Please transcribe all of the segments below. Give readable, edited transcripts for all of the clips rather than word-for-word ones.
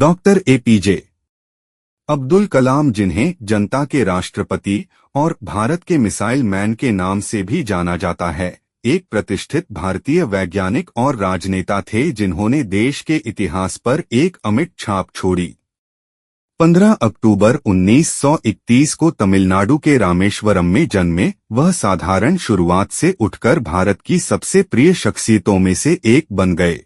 Doctor APJ Abdul कलाम, जिन्हें जनता के राष्ट्रपति और भारत के मिसाइल मैन के नाम से भी जाना जाता है, एक प्रतिष्ठित भारतीय वैज्ञानिक और राजनेता थे जिन्होंने देश के इतिहास पर एक अमिट छाप छोड़ी। 15 अक्टूबर 1931 को तमिलनाडु के रामेश्वरम में जन्मे वह साधारण शुरुआत से उठकर भारत की सबसे प्रिय शख्सियतों में से एक बन गए।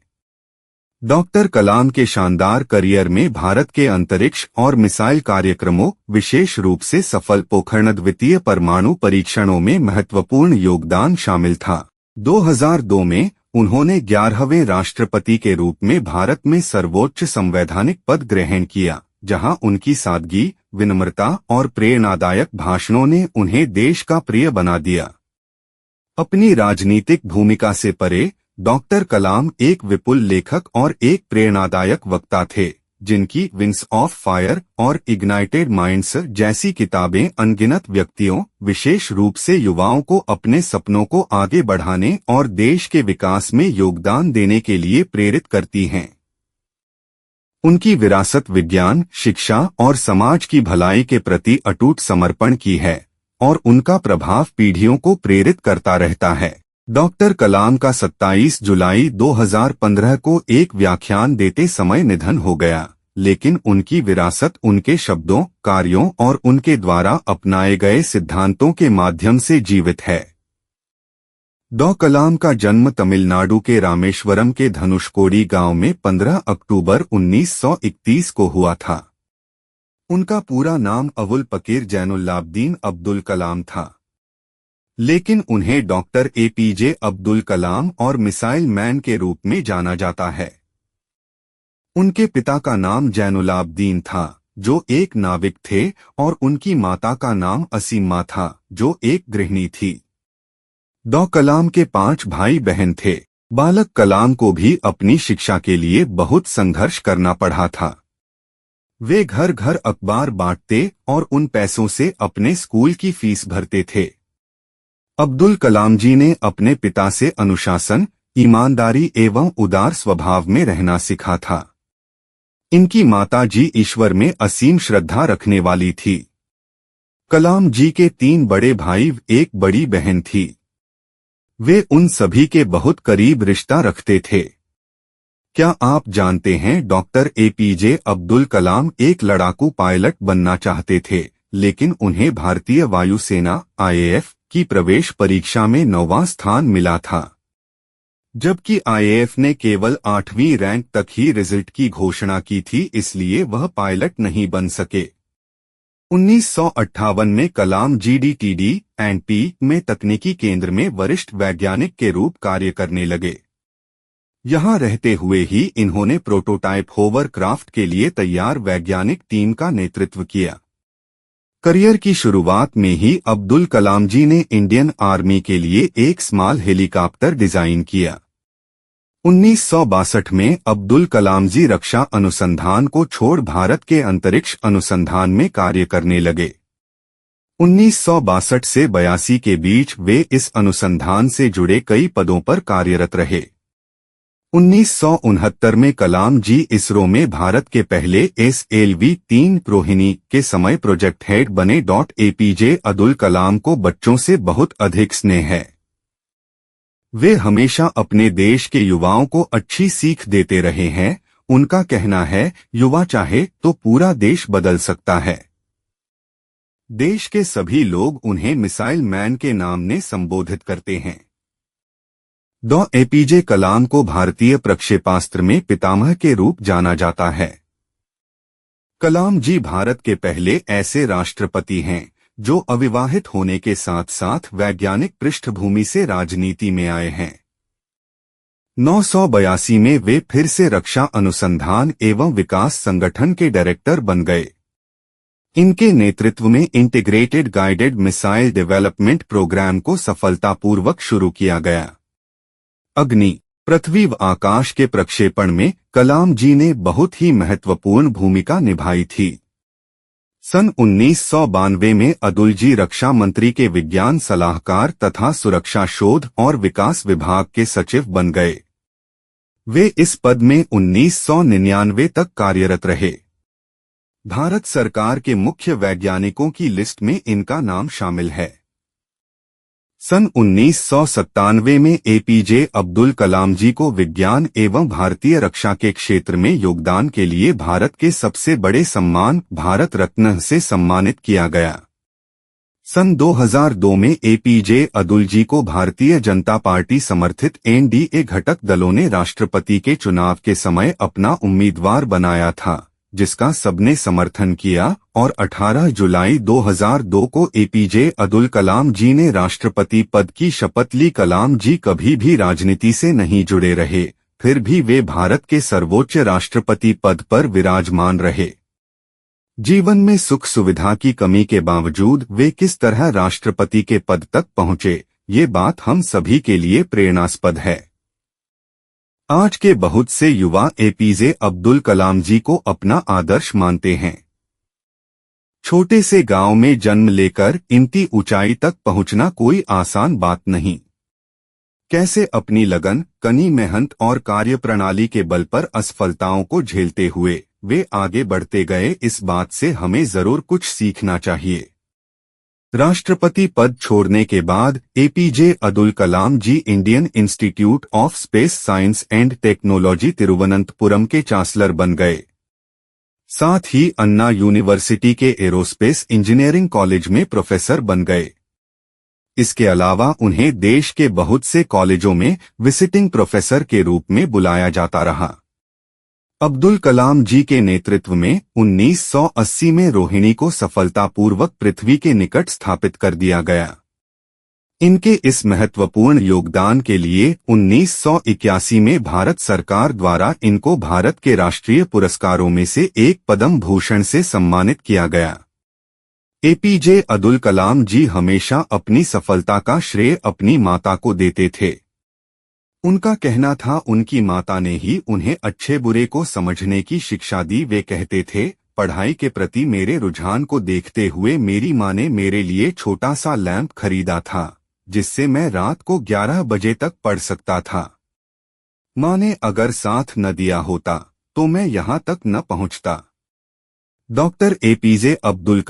डॉक्टर कलाम के शानदार करियर में भारत के अंतरिक्ष और मिसाइल कार्यक्रमों, विशेष रूप से सफल पोखरण द्वितीय परमाणु परीक्षणों में महत्वपूर्ण योगदान शामिल था। 2002 में उन्होंने 11वें राष्ट्रपति के रूप में भारत में सर्वोच्च संवैधानिक पद ग्रहण किया, जहां उनकी सादगी, विनम्रता और प्रेरणादायक भाषणों ने उन्हें देश का प्रिय बना दिया। अपनी राजनीतिक भूमिका से परे डॉक्टर कलाम एक विपुल लेखक और एक प्रेरणादायक वक्ता थे, जिनकी विंग्स ऑफ फायर और इग्नाइटेड माइंड्स जैसी किताबें अनगिनत व्यक्तियों, विशेष रूप से युवाओं को अपने सपनों को आगे बढ़ाने और देश के विकास में योगदान देने के लिए प्रेरित करती हैं। उनकी विरासत विज्ञान, शिक्षा और समाज की भलाई के प्रति अटूट समर्पण की है और उनका प्रभाव पीढ़ियों को प्रेरित करता रहता है। डॉक्टर कलाम का 27 जुलाई 2015 को एक व्याख्यान देते समय निधन हो गया, लेकिन उनकी विरासत उनके शब्दों, कार्यों और उनके द्वारा अपनाए गए सिद्धांतों के माध्यम से जीवित है। डॉ कलाम का जन्म तमिलनाडु के रामेश्वरम के धनुषकोडी गांव में 15 अक्टूबर 1931 को हुआ था। उनका पूरा नाम अबुल पकीर जैनुल्लाब्दीन अब्दुल कलाम था, लेकिन उन्हें डॉक्टर एपीजे अब्दुल कलाम और मिसाइल मैन के रूप में जाना जाता है। उनके पिता का नाम जैनुलाब्दीन था, जो एक नाविक थे, और उनकी माता का नाम असीमा था, जो एक गृहिणी थी। डॉ कलाम के 5 भाई बहन थे। बालक कलाम को भी अपनी शिक्षा के लिए बहुत संघर्ष करना पड़ा था। वे घर घर अखबार बांटते और उन पैसों से अपने स्कूल की फीस भरते थे। अब्दुल कलाम जी ने अपने पिता से अनुशासन, ईमानदारी एवं उदार स्वभाव में रहना सीखा था। इनकी माता जी ईश्वर में असीम श्रद्धा रखने वाली थी। कलाम जी के 3 बड़े भाई, एक बड़ी बहन थी। वे उन सभी के बहुत करीब रिश्ता रखते थे। क्या आप जानते हैं, डॉक्टर एपीजे अब्दुल कलाम एक लड़ाकू पायलट बनना चाहते थे, लेकिन उन्हें भारतीय वायुसेना (आईएएफ) की प्रवेश परीक्षा में 9वां स्थान मिला था, जबकि आईएएफ ने केवल 8वीं रैंक तक ही रिजल्ट की घोषणा की थी, इसलिए वह पायलट नहीं बन सके। 1958 में कलाम GDTD&P में तकनीकी केंद्र में वरिष्ठ वैज्ञानिक के रूप कार्य करने लगे। यहां रहते हुए ही इन्होंने प्रोटोटाइप होवरक्राफ्ट के लिए तैयार वैज्ञानिक टीम का नेतृत्व किया। करियर की शुरुआत में ही अब्दुल कलाम जी ने इंडियन आर्मी के लिए एक स्मॉल हेलीकॉप्टर डिजाइन किया। 1962 में अब्दुल कलाम जी रक्षा अनुसंधान को छोड़ भारत के अंतरिक्ष अनुसंधान में कार्य करने लगे। 1962 से 82 के बीच वे इस अनुसंधान से जुड़े कई पदों पर कार्यरत रहे। 1969 में कलाम जी इसरो में भारत के पहले SLV-3 रोहिणी के समय प्रोजेक्ट हेड बने। एपीजे अब्दुल कलाम को बच्चों से बहुत अधिक स्नेह है। वे हमेशा अपने देश के युवाओं को अच्छी सीख देते रहे हैं। उनका कहना है, युवा चाहे तो पूरा देश बदल सकता है। देश के सभी लोग उन्हें मिसाइल मैन के नाम से संबोधित करते हैं। डॉ एपीजे कलाम को भारतीय प्रक्षेपास्त्र में पितामह के रूप जाना जाता है। कलाम जी भारत के पहले ऐसे राष्ट्रपति हैं जो अविवाहित होने के साथ साथ वैज्ञानिक पृष्ठभूमि से राजनीति में आए हैं। 1982 में वे फिर से रक्षा अनुसंधान एवं विकास संगठन के डायरेक्टर बन गए। इनके नेतृत्व में integrated guided missile development programme को सफलतापूर्वक शुरू किया गया। अग्नि, पृथ्वी व आकाश के प्रक्षेपण में कलाम जी ने बहुत ही महत्वपूर्ण भूमिका निभाई थी। सन 1992 में अब्दुल जी रक्षा मंत्री के विज्ञान सलाहकार तथा सुरक्षा शोध और विकास विभाग के सचिव बन गए। वे इस पद में 1999 तक कार्यरत रहे। भारत सरकार के मुख्य वैज्ञानिकों की लिस्ट में इनका नाम शामिल है। सन 1997 में एपीजे अब्दुल कलाम जी को विज्ञान एवं भारतीय रक्षा के क्षेत्र में योगदान के लिए भारत के सबसे बड़े सम्मान भारत रत्न से सम्मानित किया गया। सन 2002 में एपीजे अब्दुल जी को भारतीय जनता पार्टी समर्थित एनडीए घटक दलों ने राष्ट्रपति के चुनाव के समय अपना उम्मीदवार बनाया था, जिसका सबने समर्थन किया, और 18 जुलाई 2002 को एपीजे अब्दुल कलाम जी ने राष्ट्रपति पद की शपथ ली। कलाम जी कभी भी राजनीति से नहीं जुड़े रहे, फिर भी वे भारत के सर्वोच्च राष्ट्रपति पद पर विराजमान रहे। जीवन में सुख सुविधा की कमी के बावजूद वे किस तरह राष्ट्रपति के पद तक पहुंचे, ये बात हम सभी के लिए प्रेरणास्पद है। आज के बहुत से युवा एपीजे अब्दुल कलाम जी को अपना आदर्श मानते हैं। छोटे से गांव में जन्म लेकर इतनी ऊंचाई तक पहुंचना कोई आसान बात नहीं। कैसे अपनी लगन, कड़ी मेहनत और कार्यप्रणाली के बल पर असफलताओं को झेलते हुए वे आगे बढ़ते गए, इस बात से हमें जरूर कुछ सीखना चाहिए। राष्ट्रपति पद छोड़ने के बाद APJ Abdul Kalam ji Indian Institute of Space Science and Technology Thiruvananthapuram के चांसलर बन गए। साथ ही अन्ना यूनिवर्सिटी के एरोस्पेस इंजीनियरिंग कॉलेज में प्रोफेसर बन गए। इसके अलावा उन्हें देश के बहुत से कॉलेजों में विजिटिंग प्रोफेसर के रूप में बुलाया जाता रहा। अब्दुल कलाम जी के नेतृत्व में 1980 में रोहिणी को सफलतापूर्वक पृथ्वी के निकट स्थापित कर दिया गया। इनके इस महत्वपूर्ण योगदान के लिए 1981 में भारत सरकार द्वारा इनको भारत के राष्ट्रीय पुरस्कारों में से एक पद्म भूषण से सम्मानित किया गया। एपीजे अब्दुल कलाम जी हमेशा अपनी सफलता का श्रेय अपनी माता को देते थे। उनका कहना था उनकी माता ने ही उन्हें अच्छे बुरे को समझने की शिक्षा दी। वे कहते थे, पढ़ाई के प्रति मेरे रुझान को देखते हुए मेरी माँ ने मेरे लिए छोटा सा लैंप खरीदा था, जिससे मैं रात को 11 बजे तक पढ़ सकता था। माँ ने अगर साथ न दिया होता तो मैं यहाँ तक न पहुँचता। डॉक्टर एपीजे अब्दुल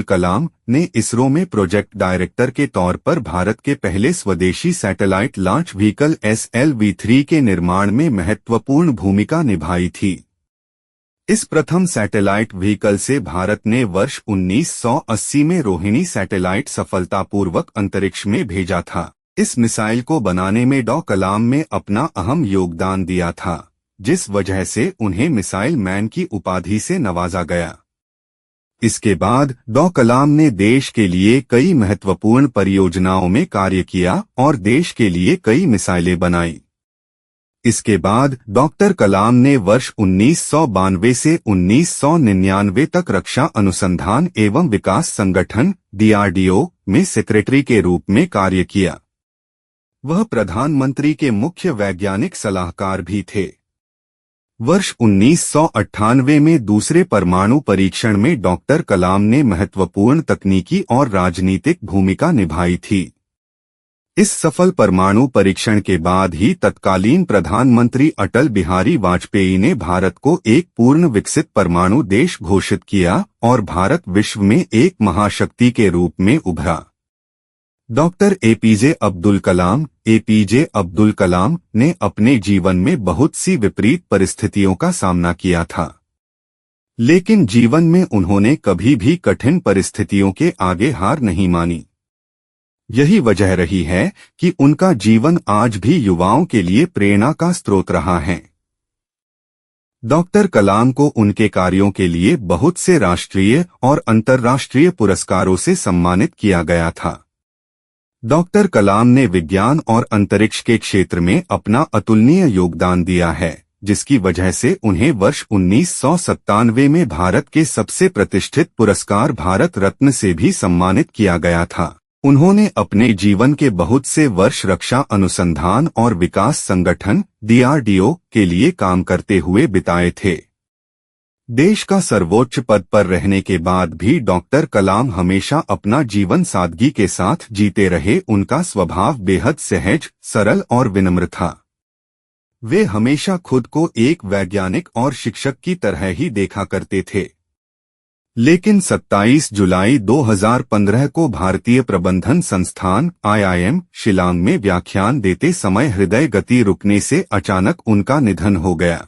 कलाम ने इसरो में प्रोजेक्ट डायरेक्टर के तौर पर भारत के पहले स्वदेशी सैटेलाइट लॉन्च व्हीकल SLV-3 के निर्माण में महत्वपूर्ण भूमिका निभाई थी। इस प्रथम सैटेलाइट व्हीकल से भारत ने वर्ष 1980 में रोहिणी सैटेलाइट सफलतापूर्वक अंतरिक्ष में भेजा था। इस मिसाइल को बनाने में डॉ कलाम ने अपना अहम योगदान दिया था, जिस वजह से उन्हें मिसाइल मैन की उपाधि से नवाजा गया। इसके बाद डॉ कलाम ने देश के लिए कई महत्वपूर्ण परियोजनाओं में कार्य किया और देश के लिए कई मिसाइलें बनाई। इसके बाद डॉक्टर कलाम ने वर्ष 1992 से 1999 तक रक्षा अनुसंधान एवं विकास संगठन DRDO में सेक्रेटरी के रूप में कार्य किया। वह प्रधानमंत्री के मुख्य वैज्ञानिक सलाहकार भी थे। वर्ष 1998 में दूसरे परमाणु परीक्षण में डॉक्टर कलाम ने महत्वपूर्ण तकनीकी और राजनीतिक भूमिका निभाई थी। इस सफल परमाणु परीक्षण के बाद ही तत्कालीन प्रधानमंत्री अटल बिहारी वाजपेयी ने भारत को एक पूर्ण विकसित परमाणु देश घोषित किया और भारत विश्व में एक महाशक्ति के रूप में उभरा। डॉक्टर एपीजे अब्दुल कलाम ने अपने जीवन में बहुत सी विपरीत परिस्थितियों का सामना किया था, लेकिन जीवन में उन्होंने कभी भी कठिन परिस्थितियों के आगे हार नहीं मानी। यही वजह रही है कि उनका जीवन आज भी युवाओं के लिए प्रेरणा का स्रोत रहा है। डॉक्टर कलाम को उनके कार्यों के लिए बहुत से राष्ट्रीय और अंतर्राष्ट्रीय पुरस्कारों से सम्मानित किया गया था। डॉक्टर कलाम ने विज्ञान और अंतरिक्ष के क्षेत्र में अपना अतुलनीय योगदान दिया है, जिसकी वजह से उन्हें वर्ष 1997 में भारत के सबसे प्रतिष्ठित पुरस्कार भारत रत्न से भी सम्मानित किया गया था। उन्होंने अपने जीवन के बहुत से वर्ष रक्षा अनुसंधान और विकास संगठन DRDO के लिए काम करते हुए बिताए थे। देश का सर्वोच्च पद पर रहने के बाद भी डॉक्टर कलाम हमेशा अपना जीवन सादगी के साथ जीते रहे। उनका स्वभाव बेहद सहज, सरल और विनम्र था। वे हमेशा खुद को एक वैज्ञानिक और शिक्षक की तरह ही देखा करते थे। लेकिन 27 जुलाई 2015 को भारतीय प्रबंधन संस्थान IIM शिलांग में व्याख्यान देते समय हृदय गति रुकने से अचानक उनका निधन हो गया।